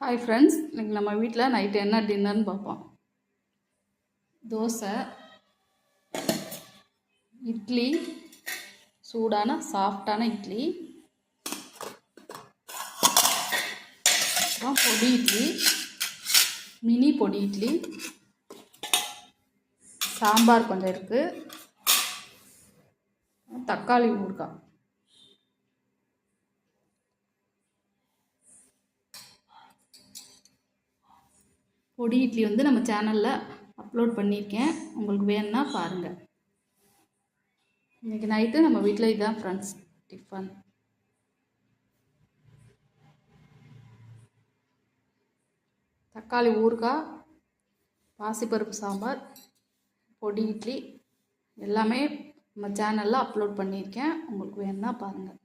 Hi friends, இன்றைக்கி நம்ம வீட்டில் நைட்டு என்ன டின்னர்னு பார்ப்போம். தோசை, இட்லி, சூடான சாஃப்டான இட்லி, அப்புறம் பொடி இட்லி, மினி பொடி இட்லி, சாம்பார் கொஞ்சம் இருக்குது, தக்காளி ஊறுகாய். பொடி இட்லி வந்து நம்ம சேனலில் அப்லோட் பண்ணியிருக்கேன், உங்களுக்கு வேணும்னா பாருங்கள். இன்றைக்கி நைட்டு நம்ம வீட்டில் இதுதான் ஃப்ரெண்ட்ஸ் டிஃபன். தக்காளி ஊறுகாய், பாசிப்பருப்பு சாம்பார், பொடி இட்லி எல்லாமே நம்ம சேனலில் அப்லோட் பண்ணியிருக்கேன், உங்களுக்கு வேணும்னா பாருங்கள்.